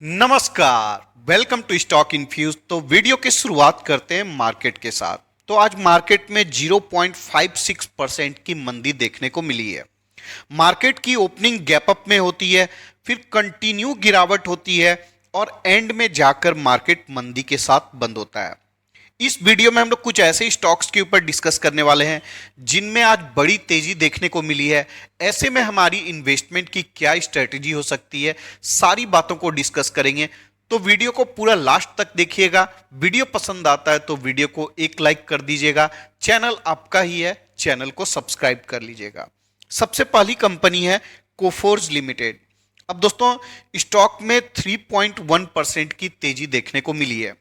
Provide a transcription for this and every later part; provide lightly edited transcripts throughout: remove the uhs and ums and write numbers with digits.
नमस्कार, welcome to stock infuse. तो video की शुरुआत करते हैं मार्केट के साथ। तो आज मार्केट में 0.56% की मंदी देखने को मिली है। मार्केट की ओपनिंग गैप अप में होती है, फिर कंटिन्यू गिरावट होती है और एंड में जाकर मार्केट मंदी के साथ बंद होता है। इस वीडियो में हम लोग कुछ ऐसे स्टॉक्स के ऊपर डिस्कस करने वाले हैं जिनमें आज बड़ी तेजी देखने को मिली है। ऐसे में हमारी इन्वेस्टमेंट की क्या स्ट्रेटेजी हो सकती है, सारी बातों को डिस्कस करेंगे। तो वीडियो को पूरा लास्ट तक देखिएगा। वीडियो पसंद आता है तो वीडियो को एक लाइक कर दीजिएगा। चैनल आपका ही है, चैनल को सब्सक्राइब कर लीजिएगा। सबसे पहली कंपनी है कोफोर्ज लिमिटेड। अब दोस्तों, स्टॉक में 3.1% की तेजी देखने को मिली है।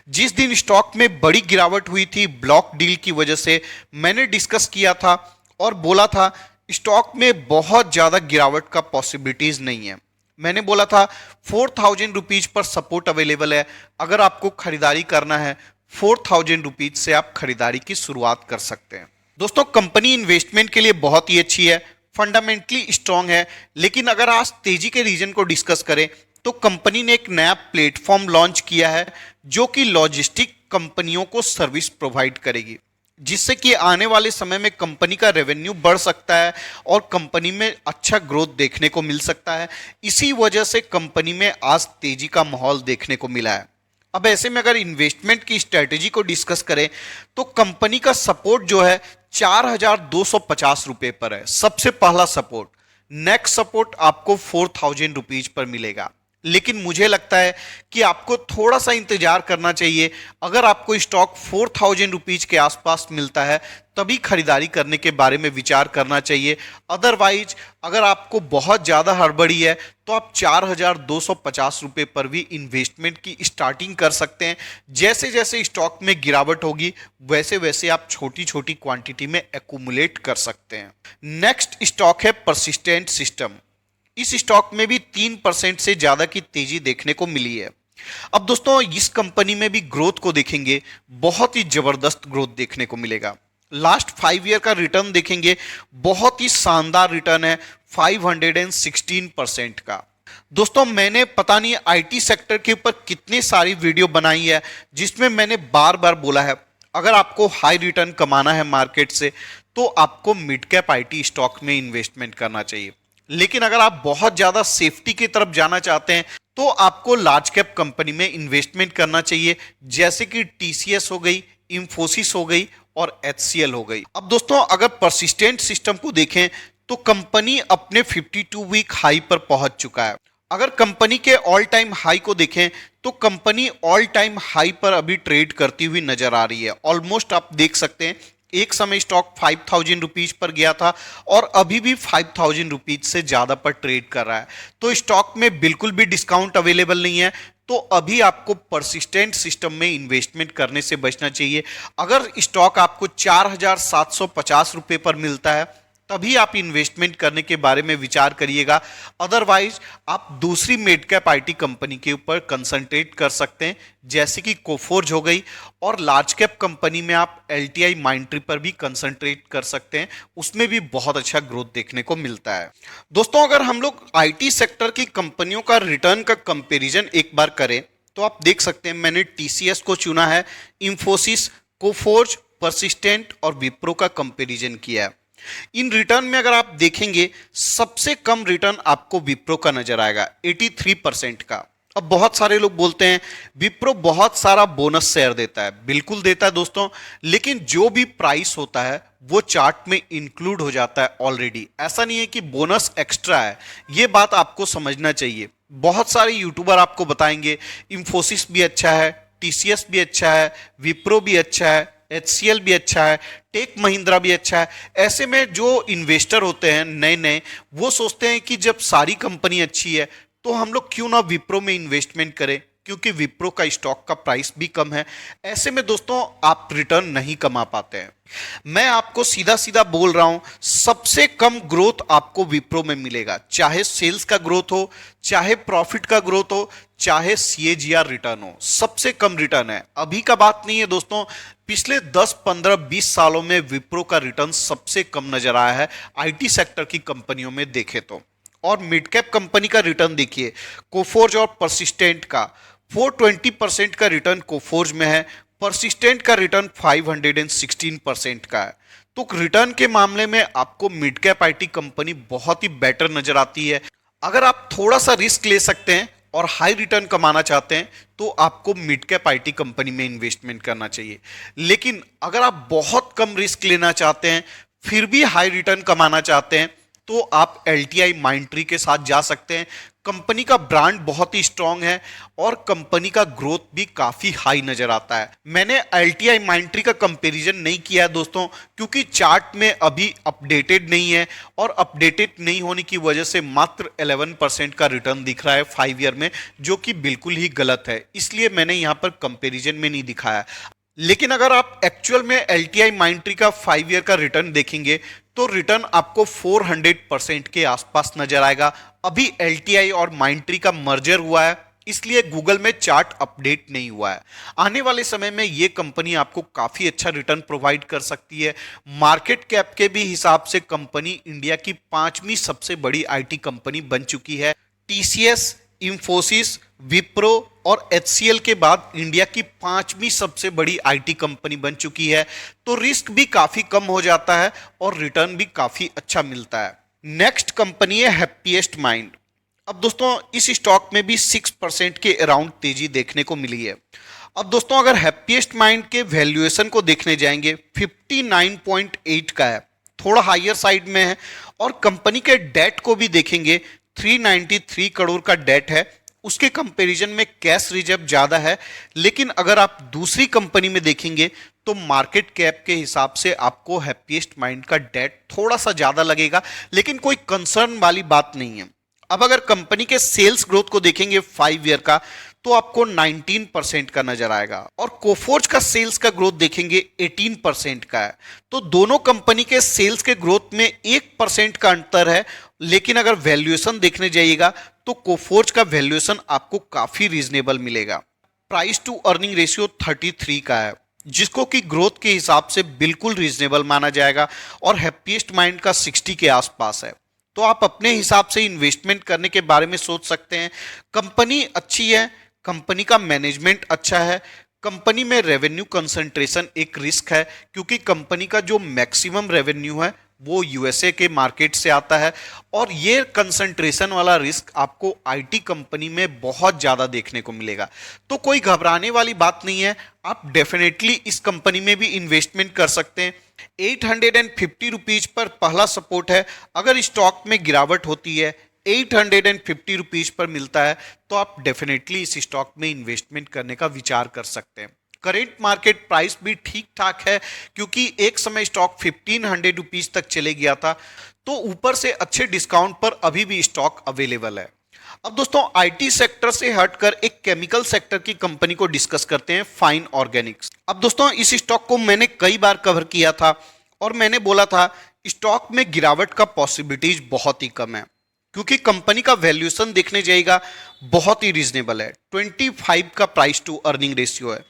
जिस दिन स्टॉक में बड़ी गिरावट हुई थी ब्लॉक डील की वजह से, मैंने डिस्कस किया था और बोला था स्टॉक में बहुत ज्यादा गिरावट का पॉसिबिलिटीज नहीं है। मैंने बोला था 4000 रुपीज पर सपोर्ट अवेलेबल है। अगर आपको खरीदारी करना है 4000 रुपीज से आप खरीदारी की शुरुआत कर सकते हैं। दोस्तों, कंपनी इन्वेस्टमेंट के लिए बहुत ही अच्छी है, फंडामेंटली स्ट्रांग है। लेकिन अगर आज तेजी के रीजन को डिस्कस करें तो कंपनी ने एक नया प्लेटफॉर्म लॉन्च किया है जो कि लॉजिस्टिक कंपनियों को सर्विस प्रोवाइड करेगी, जिससे कि आने वाले समय में कंपनी का रेवेन्यू बढ़ सकता है और कंपनी में अच्छा ग्रोथ देखने को मिल सकता है। इसी वजह से कंपनी में आज तेजी का माहौल देखने को मिला है। अब ऐसे में अगर इन्वेस्टमेंट की स्ट्रेटेजी को डिस्कस करें तो कंपनी का सपोर्ट जो है 4250 रुपए पर है, सबसे पहला सपोर्ट। नेक्स्ट सपोर्ट आपको 4000 रुपीज पर मिलेगा। लेकिन मुझे लगता है कि आपको थोड़ा सा इंतजार करना चाहिए। अगर आपको स्टॉक 4000 रुपीज के आसपास मिलता है तभी खरीदारी करने के बारे में विचार करना चाहिए। अदरवाइज अगर आपको बहुत ज्यादा हड़बड़ी है तो आप 4250 रुपए पर भी इन्वेस्टमेंट की स्टार्टिंग कर सकते हैं। जैसे जैसे स्टॉक में गिरावट होगी वैसे वैसे आप छोटी छोटी क्वांटिटी में एक्यूमुलेट कर सकते हैं। नेक्स्ट स्टॉक है परसिस्टेंट सिस्टम। इस स्टॉक में भी 3% से ज्यादा की तेजी देखने को मिली है। अब दोस्तों, इस कंपनी में भी ग्रोथ को देखेंगे, बहुत ही जबरदस्त ग्रोथ देखने को मिलेगा। लास्ट 5 ईयर का रिटर्न देखेंगे, बहुत ही शानदार रिटर्न है, 516% का। दोस्तों, मैंने पता नहीं आईटी सेक्टर के ऊपर कितनी सारी वीडियो बनाई है जिसमें मैंने बार बार बोला है अगर आपको हाई रिटर्न कमाना है मार्केट से तो आपको मिड कैप आईटी स्टॉक में इन्वेस्टमेंट करना चाहिए। लेकिन अगर आप बहुत ज्यादा सेफ्टी की तरफ जाना चाहते हैं तो आपको लार्ज कैप कंपनी में इन्वेस्टमेंट करना चाहिए, जैसे कि टीसीएस हो गई, इंफोसिस हो गई और एचसीएल हो गई। अब दोस्तों, अगर परसिस्टेंट सिस्टम को देखें तो कंपनी अपने 52 वीक हाई पर पहुंच चुका है। अगर कंपनी के ऑल टाइम हाई को देखें तो कंपनी ऑल टाइम हाई पर अभी ट्रेड करती हुई नजर आ रही है। ऑलमोस्ट आप देख सकते हैं एक समय स्टॉक 5000 रुपीज पर गया था और अभी भी 5000 रुपीज से ज्यादा पर ट्रेड कर रहा है। तो स्टॉक में बिल्कुल भी डिस्काउंट अवेलेबल नहीं है। तो अभी आपको परसिस्टेंट सिस्टम में इन्वेस्टमेंट करने से बचना चाहिए। अगर स्टॉक आपको 4750 रुपए पर मिलता है तभी आप इन्वेस्टमेंट करने के बारे में विचार करिएगा। अदरवाइज आप दूसरी मिड कैप आईटी कंपनी के ऊपर कंसंट्रेट कर सकते हैं, जैसे कि कोफोर्ज हो गई। और लार्ज कैप कंपनी में आप एलटीआई माइंट्री पर भी कंसंट्रेट कर सकते हैं, उसमें भी बहुत अच्छा ग्रोथ देखने को मिलता है। दोस्तों, अगर हम लोग आईटी सेक्टर की कंपनियों का रिटर्न का कंपेरिजन एक बार करें तो आप देख सकते हैं मैंने टीसीएस को चुना है, इंफोसिस, कोफोर्ज, परसिस्टेंट और विप्रो का कंपेरिजन किया है। इन रिटर्न में अगर आप देखेंगे सबसे कम रिटर्न आपको विप्रो का नजर आएगा, 83% का। अब बहुत सारे लोग बोलते हैं विप्रो बहुत सारा बोनस शेयर देता है। बिल्कुल देता है दोस्तों, लेकिन जो भी प्राइस होता है वो चार्ट में इंक्लूड हो जाता है ऑलरेडी। ऐसा नहीं है कि बोनस एक्स्ट्रा है, ये बात आपको समझना चाहिए। बहुत सारे यूट्यूबर आपको बताएंगे इंफोसिस भी अच्छा है, टीसीएस भी अच्छा है, विप्रो भी अच्छा है, एचसीएल भी अच्छा है, टेक महिंद्रा भी अच्छा है। ऐसे में जो इन्वेस्टर होते हैं नए नए, वो सोचते हैं कि जब सारी कंपनी अच्छी है तो हम लोग क्यों ना विप्रो में इन्वेस्टमेंट करें, क्योंकि विप्रो का स्टॉक का प्राइस भी कम है। ऐसे में दोस्तों आप रिटर्न नहीं कमा पाते हैं। मैं आपको सीधा सीधा बोल रहा हूं, सबसे कम ग्रोथ आपको विप्रो में मिलेगा, चाहे सेल्स का ग्रोथ हो, चाहे प्रॉफिट का ग्रोथ हो, चाहे सीएजीआर रिटर्न हो, सबसे कम रिटर्न है। अभी का बात नहीं है दोस्तों, पिछले 10, 15, 20 सालों में विप्रो का रिटर्न सबसे कम नजर आया है आईटी सेक्टर की कंपनियों में देखे तो। और मिड कैप कंपनी का रिटर्न देखिए, कोफोर्ज और परसिस्टेंट का 420% का रिटर्न कोफोर्ज में है, परसिस्टेंट का रिटर्न 516% का है। तो रिटर्न के मामले में आपको मिड कैप आईटी कंपनी बहुत ही बेटर नजर आती है। अगर आप थोड़ा सा रिस्क ले सकते हैं और हाई रिटर्न कमाना चाहते हैं तो आपको मिड कैप आईटी कंपनी में इन्वेस्टमेंट करना चाहिए। लेकिन अगर आप बहुत कम रिस्क लेना चाहते हैं फिर भी हाई रिटर्न कमाना चाहते हैं तो आप एलटीआई माइंडट्री के साथ जा सकते हैं। कंपनी का ब्रांड बहुत ही स्ट्रांग है और कंपनी का ग्रोथ भी काफी हाई नजर आता है। मैंने एलटीआई माइंडट्री का कंपैरिजन नहीं किया दोस्तों, क्योंकि चार्ट में अभी अपडेटेड नहीं है और अपडेटेड नहीं होने की वजह से मात्र 11% का रिटर्न दिख रहा है 5 ईयर में, जो कि बिल्कुल ही गलत है। इसलिए मैंने यहां पर कंपैरिजन में नहीं दिखाया। लेकिन अगर आप एक्चुअल में एलटीआई माइंडट्री का 5 ईयर का रिटर्न देखेंगे तो रिटर्न आपको 400% के आसपास नजर आएगा। अभी एलटीआई और माइंडट्री का मर्जर हुआ है, इसलिए गूगल में चार्ट अपडेट नहीं हुआ है। आने वाले समय में ये कंपनी आपको काफी अच्छा रिटर्न प्रोवाइड कर सकती है। मार्केट कैप के भी हिसाब से कंपनी इंडिया की 5वीं सबसे बड़ी आईटी कंपनी बन चुकी है। टीसीएस, इंफोसिस, विप्रो और एचसीएल के बाद इंडिया की 5वीं सबसे बड़ी आईटी कंपनी बन चुकी है। तो रिस्क भी काफी कम हो जाता है और रिटर्न भी काफी अच्छा मिलता है। नेक्स्ट कंपनी है हैप्पीएस्ट माइंड। अब दोस्तों इस स्टॉक में भी 6% के अराउंड तेजी देखने को मिली है। अब दोस्तों अगर हैप्पीएस्ट माइंड के वैल्यूएशन को देखने जाएंगे 59.8 का है, थोड़ा हायर साइड में है। और कंपनी के डेट को भी देखेंगे 393 करोड़ का डेट है, उसके कंपैरिजन में कैश रिजर्व ज्यादा है। लेकिन अगर आप दूसरी कंपनी में देखेंगे तो मार्केट कैप के हिसाब से आपको हैप्पीएस्ट माइंड का डेट थोड़ा सा ज्यादा लगेगा, लेकिन कोई कंसर्न वाली बात नहीं है। अब अगर कंपनी के सेल्स ग्रोथ को देखेंगे 5 ईयर का तो आपको 19% का नजर आएगा और कोफोर्ज का सेल्स का ग्रोथ देखेंगे 18% का है। तो दोनों कंपनी के सेल्स के ग्रोथ में 1% का अंतर है। लेकिन अगर वैल्यूएशन देखने जाइएगा तो कोफोर्ज का वैल्यूएशन आपको काफी रीजनेबल मिलेगा। प्राइस टू अर्निंग रेशियो 33 का है, जिसको कि ग्रोथ के हिसाब से बिल्कुल रीजनेबल माना जाएगा और हैप्पीएस्ट माइंड का 60 के आसपास है। तो आप अपने हिसाब से इन्वेस्टमेंट करने के बारे में सोच सकते हैं। कंपनी अच्छी है, कंपनी का मैनेजमेंट अच्छा है, कंपनी में रेवेन्यू कंसंट्रेशन एक रिस्क है, क्योंकि कंपनी का जो मैक्सिमम रेवेन्यू है वो यूएसए के मार्केट से आता है और ये कंसंट्रेशन वाला रिस्क आपको आईटी कंपनी में बहुत ज्यादा देखने को मिलेगा। तो कोई घबराने वाली बात नहीं है, आप डेफिनेटली इस कंपनी में भी इन्वेस्टमेंट कर सकते हैं। 850 रुपीज पर पहला सपोर्ट है। अगर स्टॉक में गिरावट होती है 850 रुपीज पर मिलता है तो आप डेफिनेटली इस स्टॉक में इन्वेस्टमेंट करने का विचार कर सकते हैं। करेंट मार्केट प्राइस भी ठीक ठाक है, क्योंकि एक समय स्टॉक 1500 रुपीज तक चले गया था, तो ऊपर से अच्छे डिस्काउंट पर अभी भी स्टॉक अवेलेबल है। अब दोस्तों आईटी सेक्टर से हटकर एक केमिकल सेक्टर की कंपनी को डिस्कस करते हैं, फाइन ऑर्गेनिक्स। अब दोस्तों इस स्टॉक को मैंने कई बार कवर किया था और मैंने बोला था स्टॉक में गिरावट का पॉसिबिलिटीज बहुत ही कम है, क्योंकि कंपनी का वैल्यूएशन देखने जाएगा बहुत ही रीजनेबल है। 25 का प्राइस टू अर्निंग रेशियो है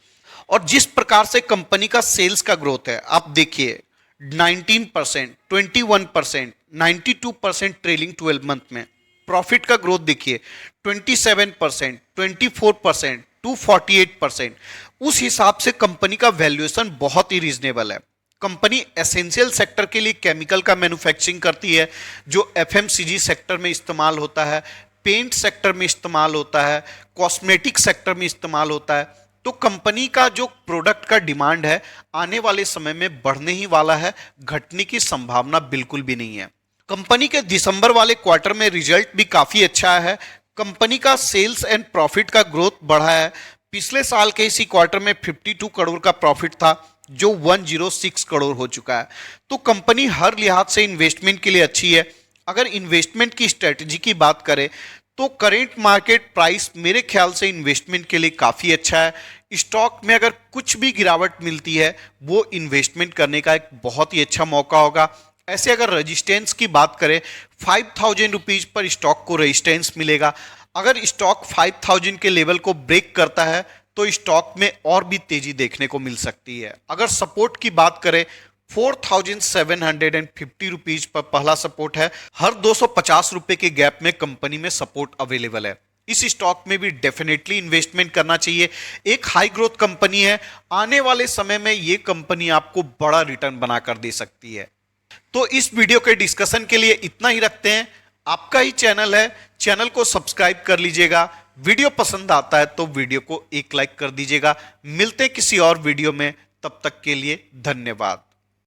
और जिस प्रकार से कंपनी का सेल्स का ग्रोथ है आप देखिए 19%, 21%, 92% ट्रेलिंग 12 मंथ में। प्रॉफिट का ग्रोथ देखिए 27%, 24%, 248%। उस हिसाब से कंपनी का वैल्यूएशन बहुत ही रीजनेबल है। कंपनी एसेंशियल सेक्टर के लिए केमिकल का मैन्युफैक्चरिंग करती है, जो एफएमसीजी सेक्टर में इस्तेमाल होता है, पेंट सेक्टर में इस्तेमाल होता है, कॉस्मेटिक सेक्टर में इस्तेमाल होता है। तो कंपनी का जो प्रोडक्ट का डिमांड है आने वाले समय में बढ़ने ही वाला है, घटने की संभावना बिल्कुल भी नहीं है। कंपनी के दिसंबर वाले क्वार्टर में रिजल्ट भी काफी अच्छा है। कंपनी का सेल्स एंड प्रॉफिट का ग्रोथ बढ़ा है। पिछले साल के इसी क्वार्टर में 52 करोड़ का प्रॉफिट था, जो 106 करोड़ हो चुका है। तो कंपनी हर लिहाज से इन्वेस्टमेंट के लिए अच्छी है। अगर इन्वेस्टमेंट की स्ट्रेटजी की बात करें तो करेंट मार्केट प्राइस मेरे ख्याल से इन्वेस्टमेंट के लिए काफी अच्छा है। स्टॉक में अगर कुछ भी गिरावट मिलती है वो इन्वेस्टमेंट करने का एक बहुत ही अच्छा मौका होगा। ऐसे अगर रेजिस्टेंस की बात करें 5000 रुपीज पर स्टॉक को रेजिस्टेंस मिलेगा। अगर स्टॉक 5000 के लेवल को ब्रेक करता है तो स्टॉक में और भी तेजी देखने को मिल सकती है। अगर सपोर्ट की बात करें 4750 रुपीज पर पहला सपोर्ट है। हर 250 रुपए के गैप में कंपनी में सपोर्ट अवेलेबल है। इस स्टॉक में भी डेफिनेटली इन्वेस्टमेंट करना चाहिए। एक हाई ग्रोथ कंपनी है, आने वाले समय में यह कंपनी आपको बड़ा रिटर्न बनाकर दे सकती है। तो इस वीडियो के डिस्कशन के लिए इतना ही रखते हैं। आपका ही चैनल है, चैनल को सब्सक्राइब कर लीजिएगा। वीडियो पसंद आता है तो वीडियो को एक लाइक कर दीजिएगा। मिलते हैं किसी और वीडियो में, तब तक के लिए धन्यवाद।